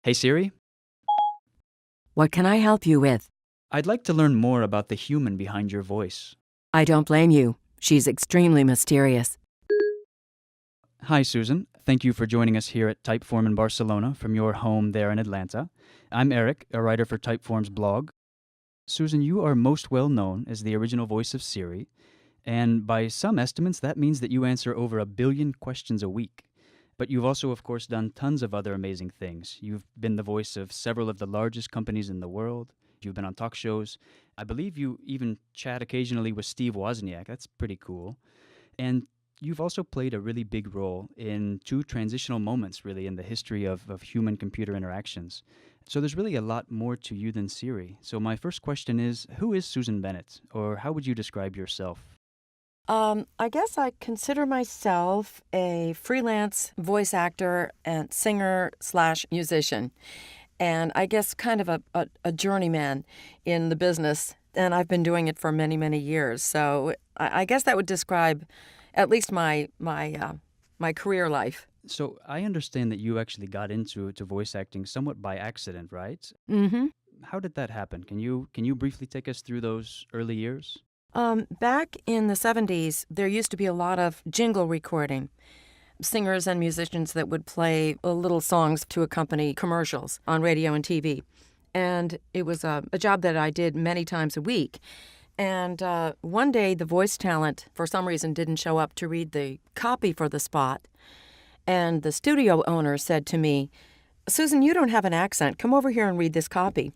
Hey Siri, What can I help you with? I'd like to learn more about the human behind your voice. I don't blame you. She's extremely mysterious. Hi Susan, thank you for joining us here at Typeform in Barcelona from your home there in Atlanta. I'm Eric, a writer for Typeform's blog. Susan, you are most well known as the original voice of Siri, and by some estimates that means that you answer over 1 billion questions a week. But you've also, of course, done tons of other amazing things. You've been the voice of several of the largest companies in the world. You've been on talk shows. I believe you even chat occasionally with Steve Wozniak. That's pretty cool. And you've also played a really big role in 2 transitional moments, really, in the history of human-computer interactions. So there's really a lot more to you than Siri. So my first question is, who is Susan Bennett? Or how would you describe yourself? I guess I consider myself a freelance voice actor and singer/musician. And I guess kind of a journeyman in the business. And I've been doing it for many, many years. So I guess that would describe at least my career life. So I understand that you actually got into voice acting somewhat by accident, right? Mm-hmm. How did that happen? Can you briefly take us through those early years? Back in the 70s, there used to be a lot of jingle recording. Singers and musicians that would play little songs to accompany commercials on radio and TV. And it was a job that I did many times a week. And one day, the voice talent, for some reason, didn't show up to read the copy for the spot. And the studio owner said to me, "Susan, you don't have an accent. Come over here and read this copy."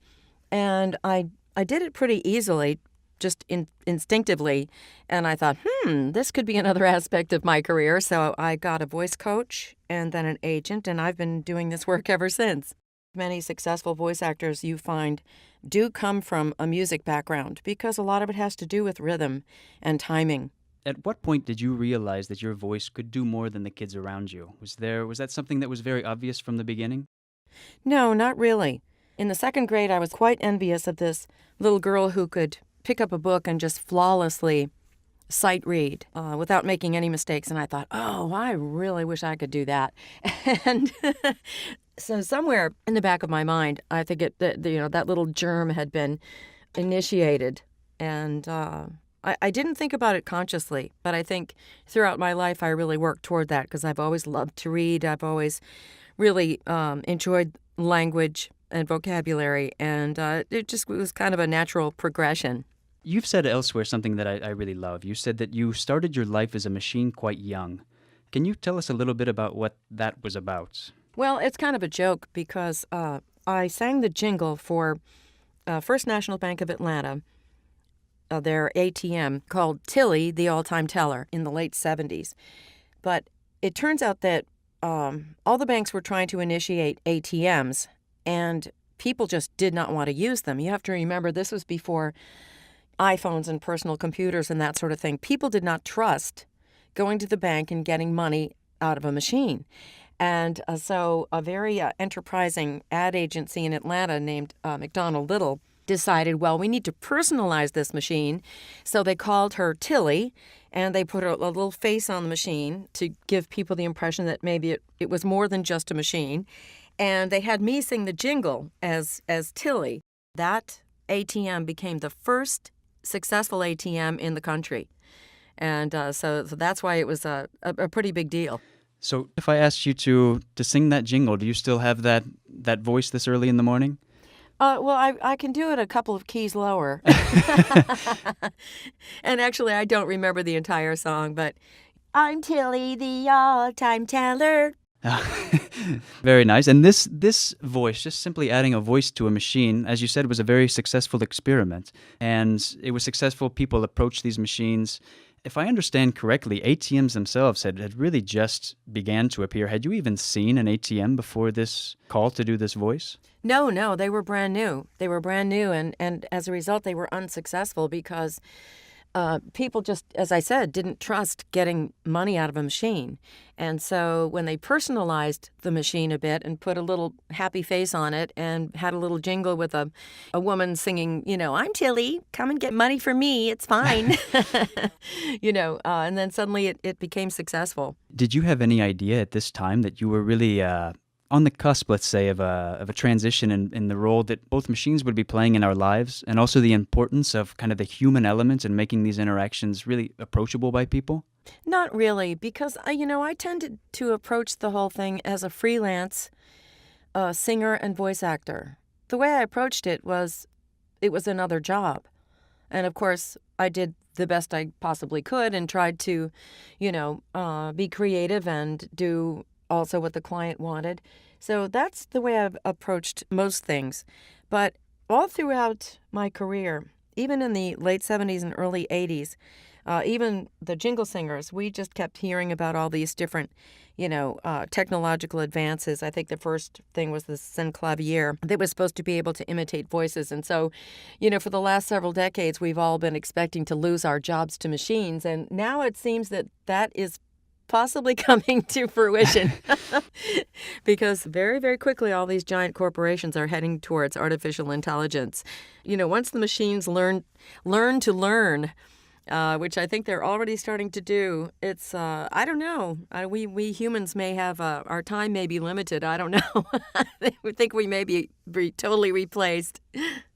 And I did it pretty easily, just instinctively, and I thought, this could be another aspect of my career. So I got a voice coach and then an agent, and I've been doing this work ever since. Many successful voice actors you find do come from a music background because a lot of it has to do with rhythm and timing. At what point did you realize that your voice could do more than the kids around you? Was that something that was very obvious from the beginning? No, not really. In the 2nd grade, I was quite envious of this little girl who could pick up a book and just flawlessly sight read without making any mistakes. And I thought, oh, I really wish I could do that. And so somewhere in the back of my mind, I think that little germ had been initiated. And I didn't think about it consciously, but I think throughout my life I really worked toward that because I've always loved to read. I've always really enjoyed language and vocabulary, and it was kind of a natural progression. You've said elsewhere something that I really love. You said that you started your life as a machine quite young. Can you tell us a little bit about what that was about? Well, it's kind of a joke because I sang the jingle for First National Bank of Atlanta, their ATM, called Tilly, the All-Time Teller, in the late 70s. But it turns out that all the banks were trying to initiate ATMs, and people just did not want to use them. You have to remember, this was before iPhones and personal computers and that sort of thing. People did not trust going to the bank and getting money out of a machine. And so a very enterprising ad agency in Atlanta named McDonald Little decided, well, we need to personalize this machine. So they called her Tilly, and they put a little face on the machine to give people the impression that maybe it was more than just a machine. And they had me sing the jingle as Tilly. That ATM became the first successful ATM in the country. And so that's why it was a pretty big deal. So if I asked you to sing that jingle, do you still have that voice this early in the morning? Well, I can do it a couple of keys lower. And actually, I don't remember the entire song, but I'm Tilly, the all-time teller. Very nice. And this voice, just simply adding a voice to a machine, as you said, was a very successful experiment. And it was successful. People approached these machines. If I understand correctly, ATMs themselves had really just began to appear. Had you even seen an ATM before this call to do this voice? No, they were brand new. And as a result, they were unsuccessful because people just, as I said, didn't trust getting money out of a machine. And so when they personalized the machine a bit and put a little happy face on it and had a little jingle with a woman singing, I'm Tilly, come and get money for me, it's fine, and then suddenly it became successful. Did you have any idea at this time that you were really on the cusp, let's say, of a transition in the role that both machines would be playing in our lives, and also the importance of kind of the human element in making these interactions really approachable by people? Not really, because I tended to approach the whole thing as a freelance singer and voice actor. The way I approached it was another job. And of course, I did the best I possibly could and tried to, be creative and do also what the client wanted. So that's the way I've approached most things. But all throughout my career, even in the late 70s and early 80s, even the jingle singers, we just kept hearing about all these different, technological advances. I think the first thing was the synclavier that was supposed to be able to imitate voices. And so, for the last several decades, we've all been expecting to lose our jobs to machines. And now it seems that is possibly coming to fruition because very, very quickly all these giant corporations are heading towards artificial intelligence. Once the machines learn to learn, which I think they're already starting to do. It's, I don't know. We humans may have, our time may be limited. I don't know. I think we may be totally replaced.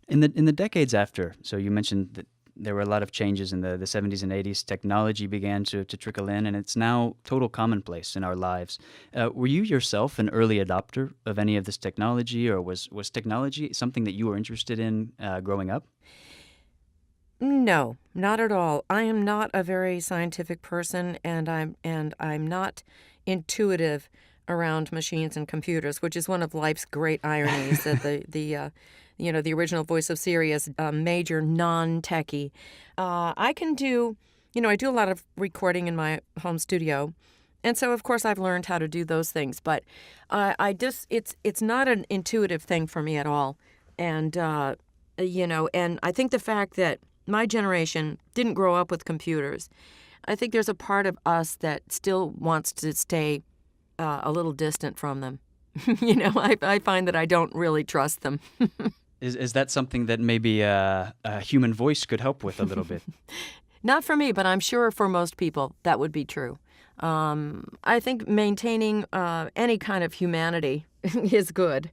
In the decades after, so you mentioned that there were a lot of changes in the 70s and 80s. Technology began to trickle in, and it's now total commonplace in our lives. Were you yourself an early adopter of any of this technology, or was technology something that you were interested in growing up? No, not at all. I am not a very scientific person, and I'm not intuitive around machines and computers, which is one of life's great ironies. That the original voice of Siri is a major non-techie. I can do, I do a lot of recording in my home studio, and so of course I've learned how to do those things. But it's not an intuitive thing for me at all, and and I think the fact that my generation didn't grow up with computers, I think there's a part of us that still wants to stay a little distant from them. I find that I don't really trust them. Is that something that maybe a human voice could help with a little bit? Not for me, but I'm sure for most people that would be true. I think maintaining any kind of humanity is good,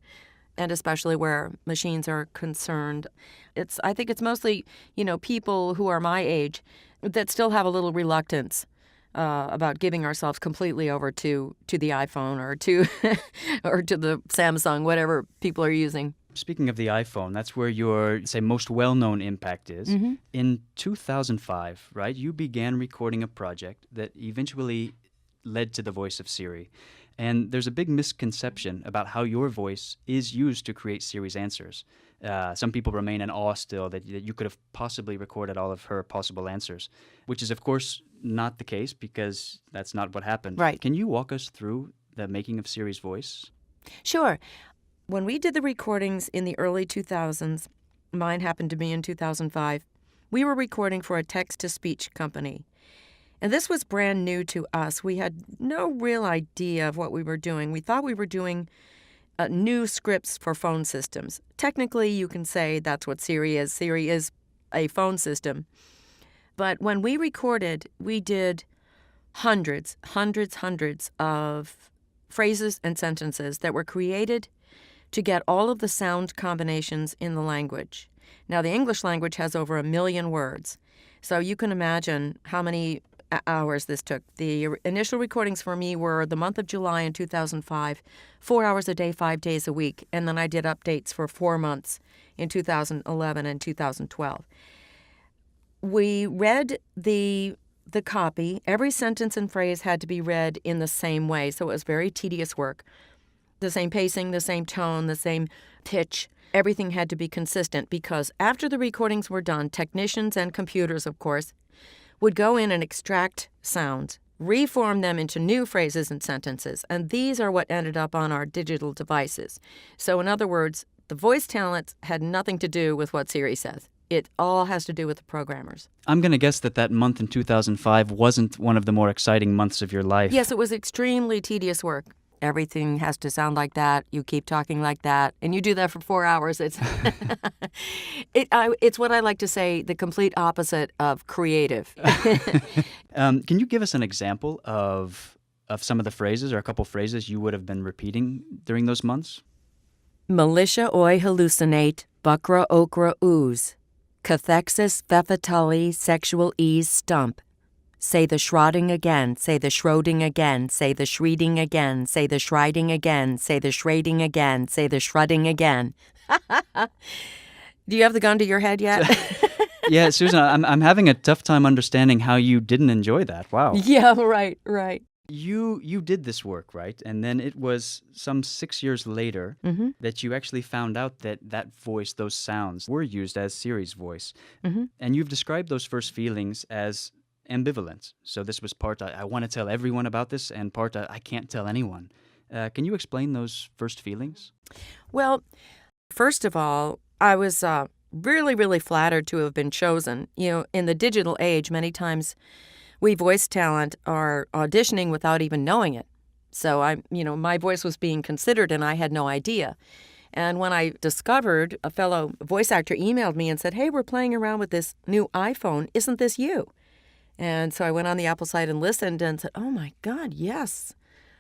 and especially where machines are concerned. I think it's mostly, people who are my age that still have a little reluctance about giving ourselves completely over to the iPhone or to or to the Samsung, whatever people are using. Speaking of the iPhone, that's where your, say, most well-known impact is. Mm-hmm. In 2005, right, you began recording a project that eventually led to the voice of Siri. And there's a big misconception about how your voice is used to create Siri's answers. Some people remain in awe still that you could have possibly recorded all of her possible answers, which is, of course, not the case because that's not what happened. Right. Can you walk us through the making of Siri's voice? Sure. When we did the recordings in the early 2000s, mine happened to be in 2005, we were recording for a text-to-speech company. And this was brand new to us. We had no real idea of what we were doing. We thought we were doing new scripts for phone systems. Technically, you can say that's what Siri is. Siri is a phone system. But when we recorded, we did hundreds of phrases and sentences that were created to get all of the sound combinations in the language. Now, the English language has over 1 million words, so you can imagine how many hours this took. The initial recordings for me were the month of July in 2005, 4 hours a day, 5 days a week, and then I did updates for 4 months in 2011 and 2012. We read the copy. Every sentence and phrase had to be read in the same way, so it was very tedious work. The same pacing, the same tone, the same pitch. Everything had to be consistent because after the recordings were done, technicians and computers, of course, would go in and extract sounds, reform them into new phrases and sentences, and these are what ended up on our digital devices. So in other words, the voice talent had nothing to do with what Siri says. It all has to do with the programmers. I'm going to guess that month in 2005 wasn't one of the more exciting months of your life. Yes, it was extremely tedious work. Everything has to sound like that. You keep talking like that, and you do that for 4 hours. It's it's what I like to say, the complete opposite of creative. Can you give us an example of of some of the phrases or a couple phrases you would have been repeating during those months? Militia oi hallucinate, buckra okra ooze. Cathexis feffatully sexual ease stump. Say the shrouding again, say the shrouding again, say the shreeding again, say the shriding again, say the shrading again, say the shrudding again. Do you have the gun to your head yet? Yeah, Susan, I'm having a tough time understanding how you didn't enjoy that. Wow. Yeah, right. You did this work, right? And then it was some 6 years later that you actually found out that that voice, those sounds, were used as Siri's voice. And you've described those first feelings as ambivalent. So this was part, I want to tell everyone about this, and part, I can't tell anyone. Can you explain those first feelings? Well, first of all, I was really, really flattered to have been chosen. In the digital age, many times we voice talent are auditioning without even knowing it. So my voice was being considered and I had no idea. And when I discovered, a fellow voice actor emailed me and said, "Hey, we're playing around with this new iPhone. Isn't this you?" And so I went on the Apple site and listened and said, "Oh my God, yes.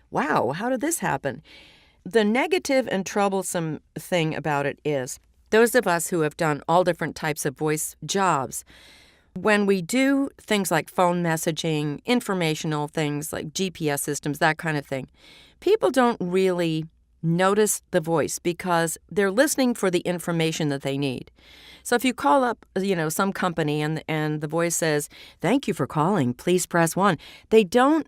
Wow, how did this happen?" The negative and troublesome thing about it is those of us who have done all different types of voice jobs, when we do things like phone messaging, informational things like GPS systems, that kind of thing, people don't really notice the voice because they're listening for the information that they need. So if you call up, some company and the voice says, "Thank you for calling, please press 1," they don't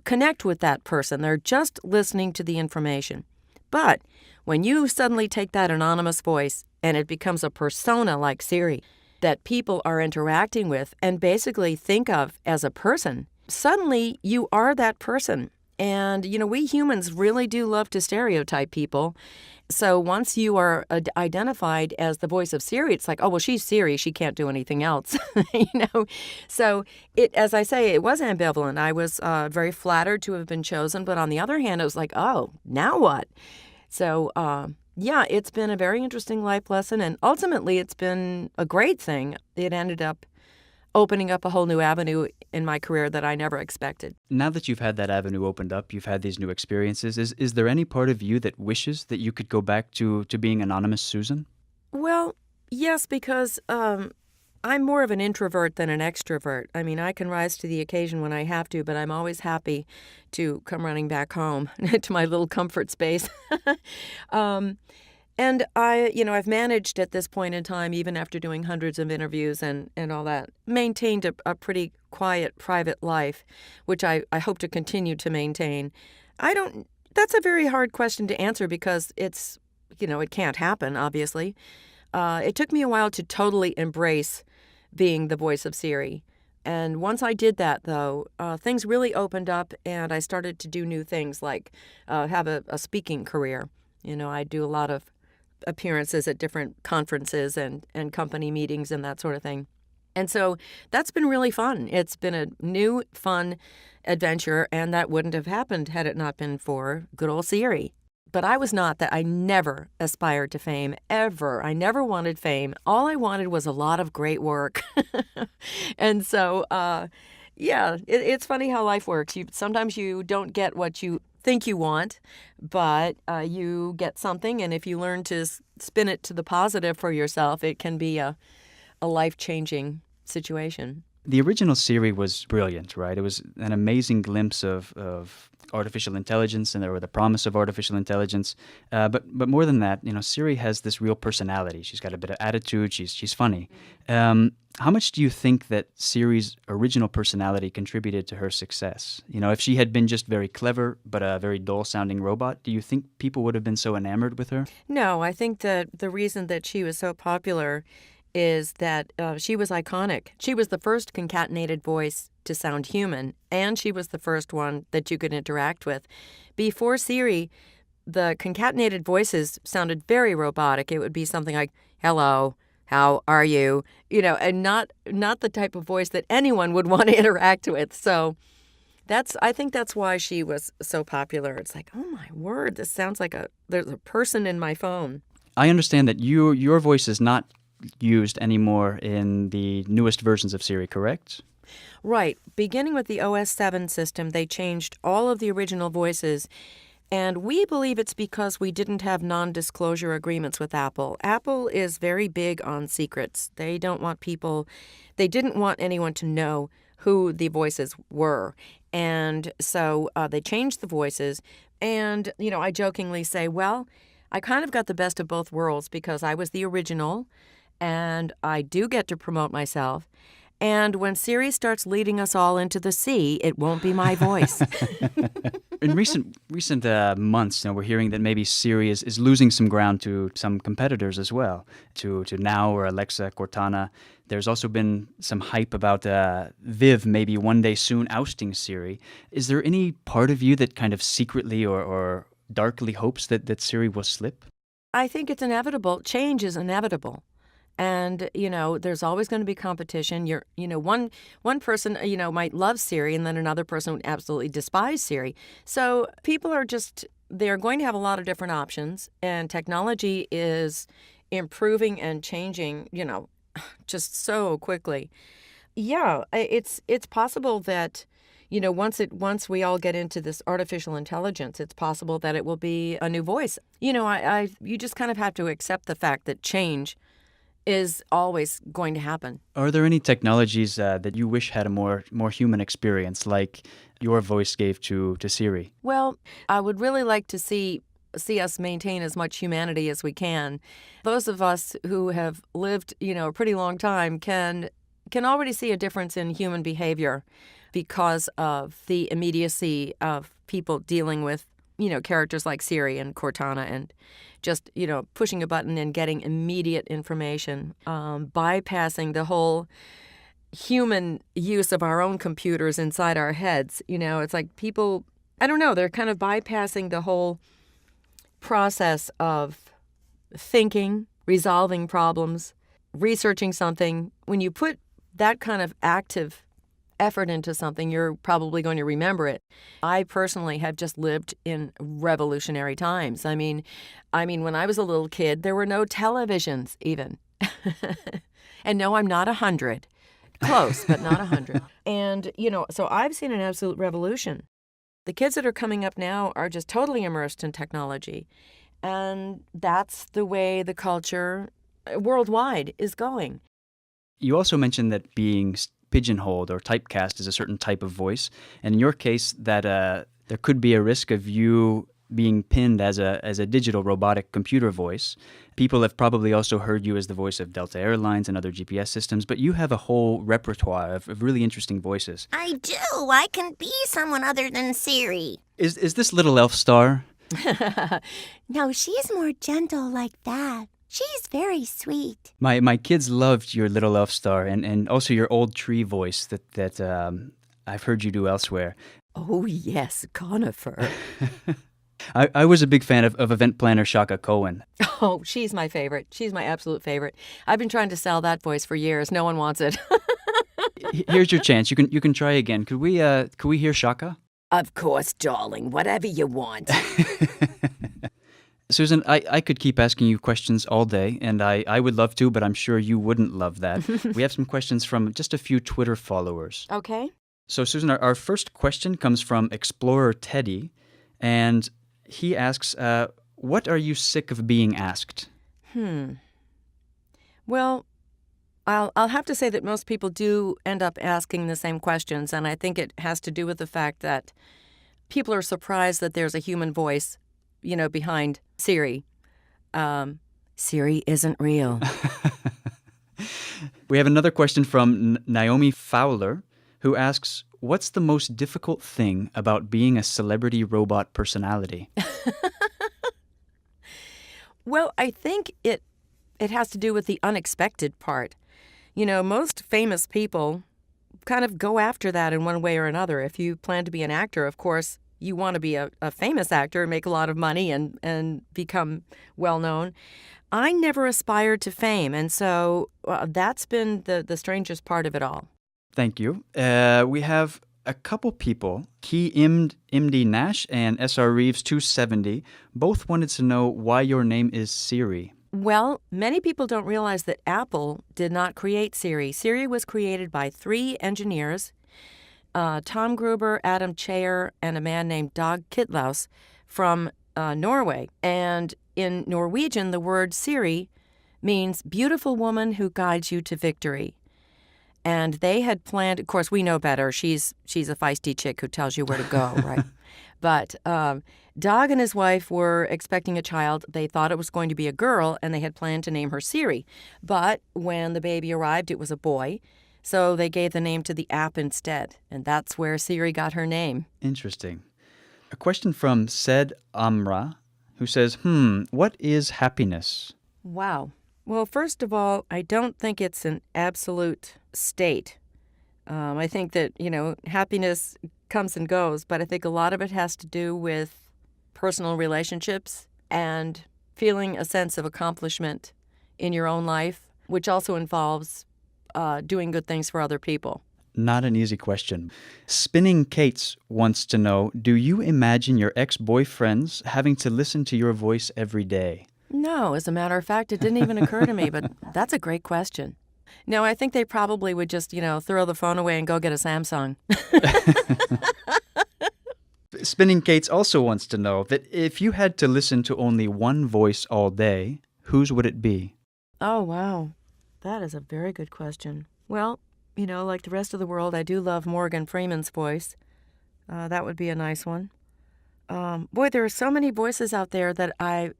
connect with that person. They're just listening to the information. But when you suddenly take that anonymous voice and it becomes a persona like Siri that people are interacting with and basically think of as a person, suddenly you are that person. And, we humans really do love to stereotype people. So once you are identified as the voice of Siri, it's like, oh, well, she's Siri. She can't do anything else, So as I say, it was ambivalent. I was very flattered to have been chosen. But on the other hand, it was like, oh, now what? So, yeah, it's been a very interesting life lesson. And ultimately, it's been a great thing. It ended up opening up a whole new avenue in my career that I never expected. Now that you've had that avenue opened up, you've had these new experiences, is there any part of you that wishes that you could go back to being anonymous Susan? Well, yes, because I'm more of an introvert than an extrovert. I mean, I can rise to the occasion when I have to, but I'm always happy to come running back home to my little comfort space. And I've managed at this point in time, even after doing hundreds of interviews and all that, maintained a pretty quiet, private life, which I hope to continue to maintain. That's a very hard question to answer because it's, it can't happen, obviously. It took me a while to totally embrace being the voice of Siri. And once I did that, though, things really opened up and I started to do new things like have a speaking career. I do a lot of appearances at different conferences and company meetings and that sort of thing. And so that's been really fun. It's been a new, fun adventure, and that wouldn't have happened had it not been for good old Siri. But I was not that. I never aspired to fame, ever. I never wanted fame. All I wanted was a lot of great work. And so, it's funny how life works. Sometimes you don't get what you think you want, but you get something, and if you learn to spin it to the positive for yourself, it can be a life-changing situation. The original Siri was brilliant, right? It was an amazing glimpse of artificial intelligence, and there were the promise of artificial intelligence. But more than that, Siri has this real personality. She's got a bit of attitude. She's funny. How much do you think that Siri's original personality contributed to her success? If she had been just very clever but a very dull-sounding robot, do you think people would have been so enamored with her? No, I think that the reason that she was so popular is that she was iconic. She was the first concatenated voice to sound human, and she was the first one that you could interact with. Before Siri, the concatenated voices sounded very robotic. It would be something like, "Hello, how are you?" And not the type of voice that anyone would want to interact with. So I think that's why she was so popular. It's like, oh my word, this sounds like there's a person in my phone. I understand that your voice is not used anymore in the newest versions of Siri, correct? Right. Beginning with the OS 7 system, they changed all of the original voices. And we believe it's because we didn't have non-disclosure agreements with Apple. Apple is very big on secrets. They didn't want anyone to know who the voices were. And so they changed the voices. And, I jokingly say, well, I kind of got the best of both worlds because I was the original and I do get to promote myself. And when Siri starts leading us all into the sea, it won't be my voice. In recent months, we're hearing that maybe Siri is losing some ground to some competitors as well, to Now or Alexa, Cortana. There's also been some hype about Viv maybe one day soon ousting Siri. Is there any part of you that kind of secretly or darkly hopes that Siri will slip? I think it's inevitable. Change is inevitable. And, there's always going to be competition. One person, might love Siri and then another person would absolutely despise Siri. So people they're going to have a lot of different options, and technology is improving and changing, just so quickly. Yeah, it's possible that, once we all get into this artificial intelligence, it's possible that it will be a new voice. You just kind of have to accept the fact that change is always going to happen. Are there any technologies that you wish had a more human experience, like your voice gave to Siri? Well, I would really like to see us maintain as much humanity as we can. Those of us who have lived, a pretty long time can already see a difference in human behavior because of the immediacy of people dealing with, characters like Siri and Cortana and just, pushing a button and getting immediate information, bypassing the whole human use of our own computers inside our heads. It's like people, I don't know, they're kind of bypassing the whole process of thinking, resolving problems, researching something. When you put that kind of active effort into something, you're probably going to remember it. I personally have just lived in revolutionary times. I mean, when I was a little kid, there were no televisions even. And no, I'm not 100. Close, but not 100. And, so I've seen an absolute revolution. The kids that are coming up now are just totally immersed in technology. And that's the way the culture worldwide is going. You also mentioned that being pigeonholed or typecast as a certain type of voice, and in your case, that there could be a risk of you being pinned as a digital robotic computer voice. People have probably also heard you as the voice of Delta Airlines and other GPS systems, but you have a whole repertoire of really interesting voices. I do. I can be someone other than Siri. Is this Little Elf Star? No, she's more gentle like that. She's very sweet. My kids loved your Little Elf Star and also your old tree voice that I've heard you do elsewhere. Oh, yes, conifer. I was a big fan of event planner Shaka Cohen. Oh, she's my favorite. She's my absolute favorite. I've been trying to sell that voice for years. No one wants it. Here's your chance. You can try again. Could we hear Shaka? Of course, darling. Whatever you want. Susan, I could keep asking you questions all day, and I would love to, but I'm sure you wouldn't love that. We have some questions from just a few Twitter followers. Okay. So, Susan, our first question comes from Explorer Teddy, and he asks, what are you sick of being asked? Well, I'll have to say that most people do end up asking the same questions, and I think it has to do with the fact that people are surprised that there's a human voice, behind Siri. Siri isn't real. We have another question from Naomi Fowler, who asks, what's the most difficult thing about being a celebrity robot personality? Well, I think it has to do with the unexpected part. Most famous people kind of go after that in one way or another. If you plan to be an actor, of course, you want to be a famous actor and make a lot of money and become well-known. I never aspired to fame, and so that's been the strangest part of it all. Thank you. We have a couple people, Key MD Nash and SR Reeves 270, both wanted to know why your name is Siri. Well, many people don't realize that Apple did not create Siri. Siri was created by 3 engineers, Tom Gruber, Adam Cheyer, and a man named Dag Kitlaus from Norway. And in Norwegian, the word Siri means beautiful woman who guides you to victory. And they had planned, of course, we know better. She's a feisty chick who tells you where to go, right? But Dag and his wife were expecting a child. They thought it was going to be a girl, and they had planned to name her Siri. But when the baby arrived, it was a boy. So they gave the name to the app instead. And that's where Siri got her name. Interesting. A question from Said Amra, who says, what is happiness? Wow. Well, first of all, I don't think it's an absolute state. I think that, happiness comes and goes, but I think a lot of it has to do with personal relationships and feeling a sense of accomplishment in your own life, which also involves doing good things for other people. Not an easy question. Spinning Kates wants to know, do you imagine your ex-boyfriends having to listen to your voice every day? No, as a matter of fact, it didn't even occur to me, but that's a great question. No, I think they probably would just, throw the phone away and go get a Samsung. Spinning Kates also wants to know that if you had to listen to only one voice all day, whose would it be? Oh, wow. That is a very good question. Well, like the rest of the world, I do love Morgan Freeman's voice. That would be a nice one. Boy, there are so many voices out there that I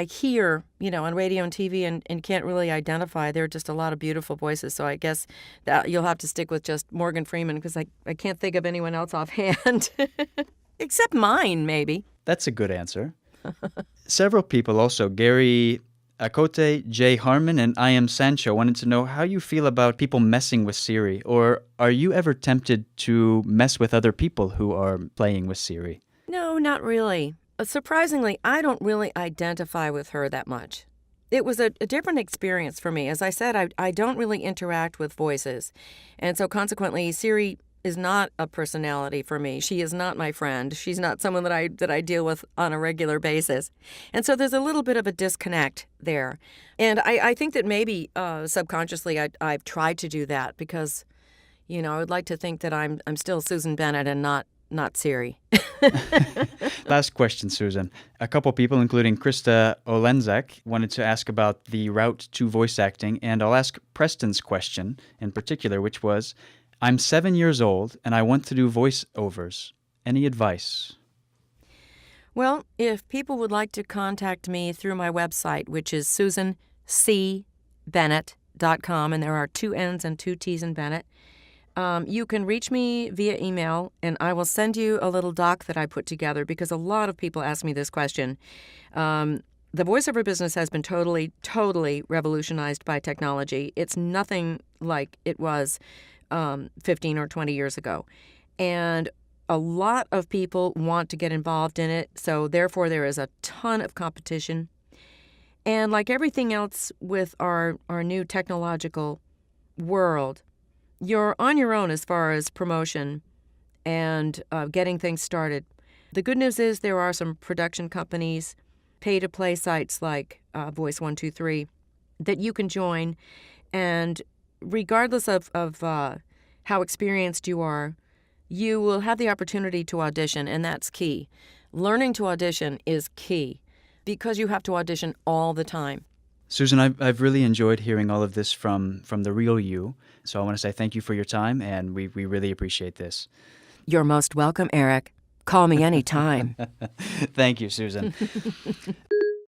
hear, on radio and TV and can't really identify. There are just a lot of beautiful voices. So I guess that you'll have to stick with just Morgan Freeman because I can't think of anyone else offhand. Except mine, maybe. That's a good answer. Several people also, Gary Akote, Jay Harmon, and I Am Sancho, wanted to know how you feel about people messing with Siri, or are you ever tempted to mess with other people who are playing with Siri? No, not really. Surprisingly, I don't really identify with her that much. It was a different experience for me. As I said, I don't really interact with voices. And so consequently, Siri is not a personality for me. She is not my friend. She's not someone that I deal with on a regular basis. And so there's a little bit of a disconnect there. And I think that maybe subconsciously I've tried to do that because, I would like to think that I'm still Susan Bennett and not Siri. Last question, Susan. A couple people, including Krista Olenzak, wanted to ask about the route to voice acting, and I'll ask Preston's question in particular, which was, I'm 7 years old and I want to do voiceovers. Any advice? Well, if people would like to contact me through my website, which is susancbennett.com, and there are 2 N's and 2 T's in Bennett, you can reach me via email, and I will send you a little doc that I put together because a lot of people ask me this question. The voiceover business has been totally, totally revolutionized by technology. It's nothing like it was 15 or 20 years ago. And a lot of people want to get involved in it, so therefore there is a ton of competition. And like everything else with our new technological world, you're on your own as far as promotion and getting things started. The good news is there are some production companies, pay-to-play sites like Voice 123 that you can join, and regardless of how experienced you are, you will have the opportunity to audition, and that's key. Learning to audition is key because you have to audition all the time. Susan, I've really enjoyed hearing all of this from the real you. So I want to say thank you for your time, and we really appreciate this. You're most welcome, Eric. Call me anytime. Thank you, Susan.